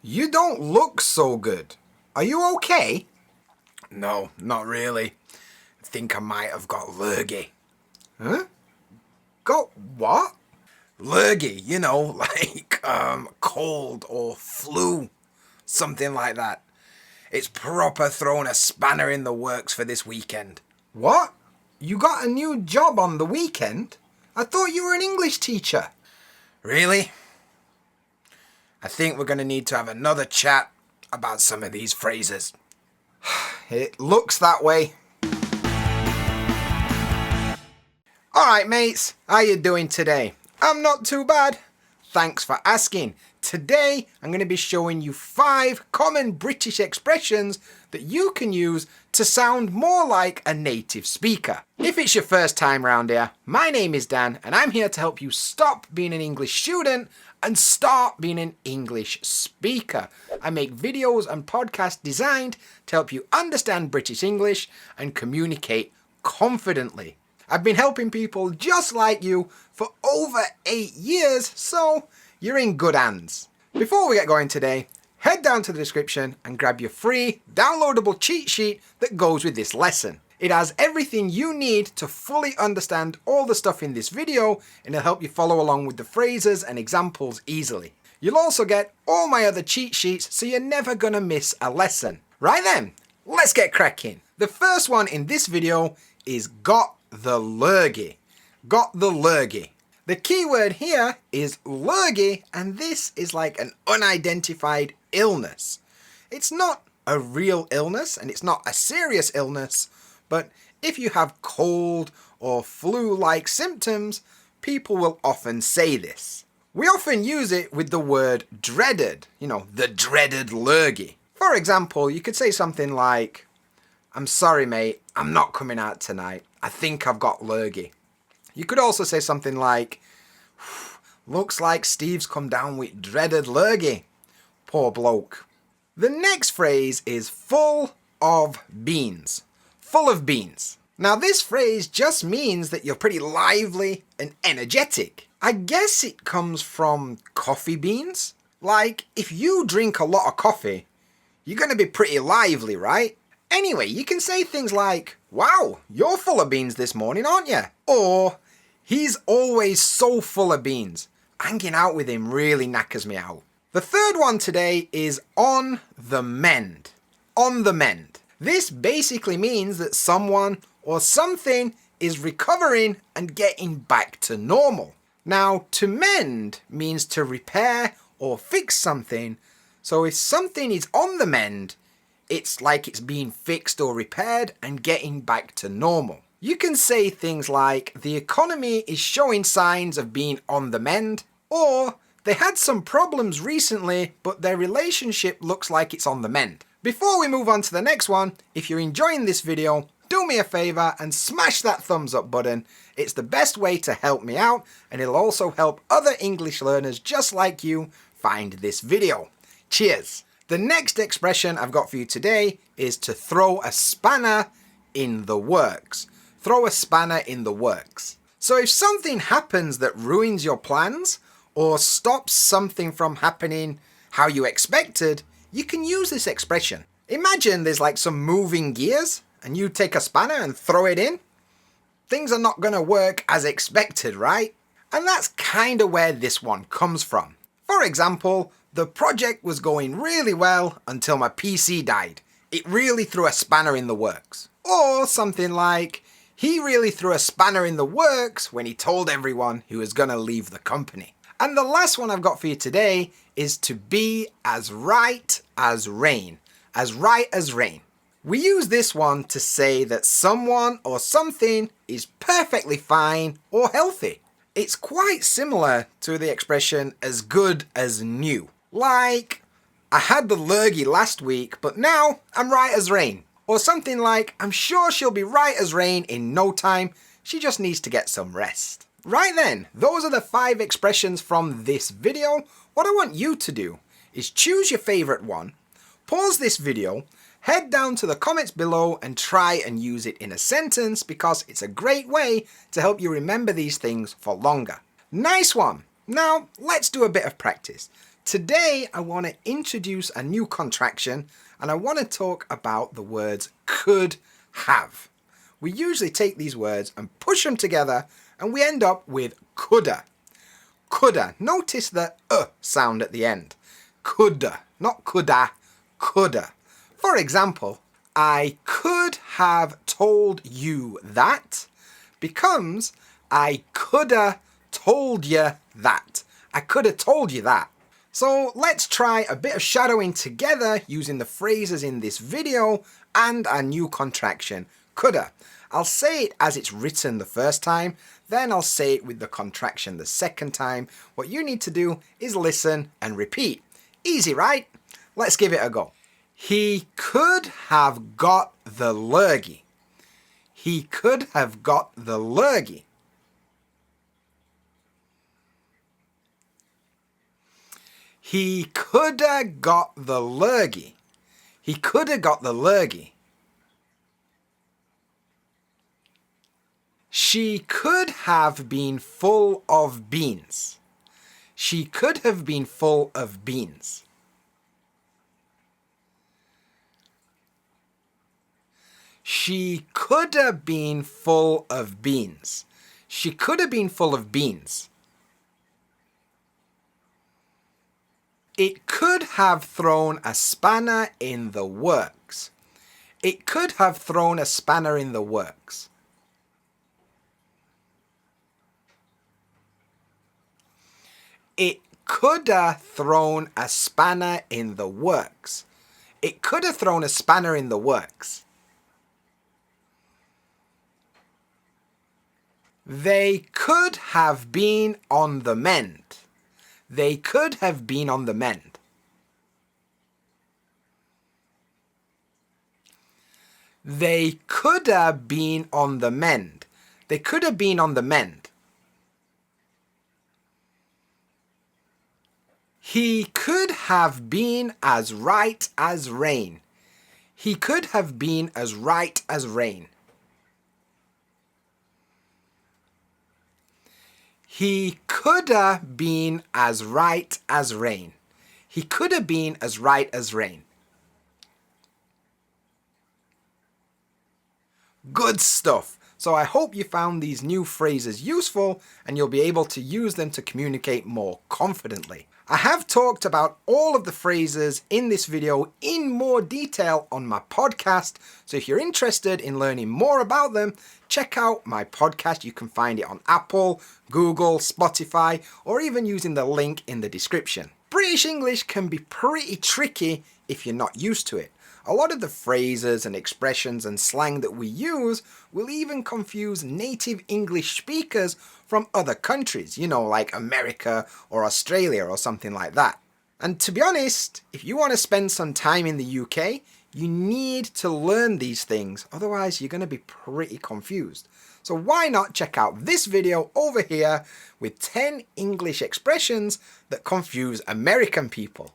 You don't look so good. Are you okay? No, not really. I think I might have got lurgy. Huh? Got what? Lurgy, like cold or flu. Something like that. It's proper thrown a spanner in the works for this weekend. What? You got a new job on the weekend? I thought you were an English teacher. Really? I think we're going to need to have another chat about some of these phrases. It looks that way. Alright mates, how you doing today? I'm not too bad. Thanks for asking. Today I'm going to be showing you 5 common British expressions that you can use to sound more like a native speaker. If it's your first time round here, my name is Dan and I'm here to help you stop being an English student and start being an English speaker. I make videos and podcasts designed to help you understand British English and communicate confidently. I've been helping people just like you for over 8 years, so you're in good hands. Before we get going today, head down to the description and grab your free downloadable cheat sheet that goes with this lesson. It has everything you need to fully understand all the stuff in this video and it'll help you follow along with the phrases and examples easily. You'll also get all my other cheat sheets so you're never gonna miss a lesson. Right then, let's get cracking. The first one in this video is got the lurgy. Got the lurgy. The key word here is lurgy, and this is like an unidentified illness. It's not a real illness and it's not a serious illness, but if you have cold or flu-like symptoms, people will often say this. We often use it with the word dreaded, the dreaded lurgy. For example, you could say something like, I'm sorry mate, I'm not coming out tonight. I think I've got lurgy. You could also say something like, looks like Steve's come down with dreaded lurgy. Poor bloke. The next phrase is full of beans. Full of beans. Now this phrase just means that you're pretty lively and energetic. I guess it comes from coffee beans. Like, if you drink a lot of coffee, you're gonna be pretty lively, right? Anyway, you can say things like, wow, you're full of beans this morning, aren't you? Or, he's always so full of beans. Hanging out with him really knackers me out. The third one today is on the mend. On the mend. This basically means that someone or something is recovering and getting back to normal. Now, to mend means to repair or fix something. So if something is on the mend, it's like it's being fixed or repaired and getting back to normal. You can say things like, the economy is showing signs of being on the mend, or they had some problems recently, but their relationship looks like it's on the mend. Before we move on to the next one, if you're enjoying this video, do me a favour and smash that thumbs up button. It's the best way to help me out and it'll also help other English learners just like you find this video. Cheers! The next expression I've got for you today is to throw a spanner in the works. Throw a spanner in the works. So if something happens that ruins your plans or stops something from happening how you expected, you can use this expression. Imagine there's like some moving gears and you take a spanner and throw it in. Things are not going to work as expected, right? And that's kind of where this one comes from. For example, the project was going really well until my PC died. It really threw a spanner in the works. Or something like, he really threw a spanner in the works when he told everyone he was going to leave the company. And the last one I've got for you today is to be as right as rain. As right as rain. We use this one to say that someone or something is perfectly fine or healthy. It's quite similar to the expression as good as new. Like, I had the lurgy last week, but now I'm right as rain. Or something like, I'm sure she'll be right as rain in no time. She just needs to get some rest. Right then, those are the 5 expressions from this video. What I want you to do is choose your favourite one, pause this video, head down to the comments below and try and use it in a sentence because it's a great way to help you remember these things for longer. Nice one! Now, let's do a bit of practice. Today I want to introduce a new contraction and I want to talk about the words could have. We usually take these words and push them together and we end up with cudda. Cudda. Notice the sound at the end. Cudda, not coulda, cudda. For example, I could have told you that becomes I coulda told you that. I could have told you that. So let's try a bit of shadowing together using the phrases in this video and our new contraction, cudda. I'll say it as it's written the first time, then I'll say it with the contraction the second time. What you need to do is listen and repeat. Easy, right? Let's give it a go. He could have got the lurgy. He could have got the lurgy. He coulda got the lurgy. He coulda got the lurgy. She could have been full of beans. She could have been full of beans. She could have been full of beans. She could have been full of beans. It could have thrown a spanner in the works. It could have thrown a spanner in the works. It could have thrown a spanner in the works. It could have thrown a spanner in the works. They could have been on the mend. They could have been on the mend. They could have been on the mend. They could have been on the mend. He could have been as right as rain. He could have been as right as rain. He could have been as right as rain. He could have been as right as rain. Good stuff. So I hope you found these new phrases useful and you'll be able to use them to communicate more confidently. I have talked about all of the phrases in this video in more detail on my podcast, so if you're interested in learning more about them, check out my podcast. You can find it on Apple, Google, Spotify, or even using the link in the description. British English can be pretty tricky if you're not used to it. A lot of the phrases and expressions and slang that we use will even confuse native English speakers from other countries, you know, like America or Australia or something like that. And to be honest, if you want to spend some time in the UK, you need to learn these things, otherwise you're going to be pretty confused. So why not check out this video over here with 10 English expressions that confuse American people.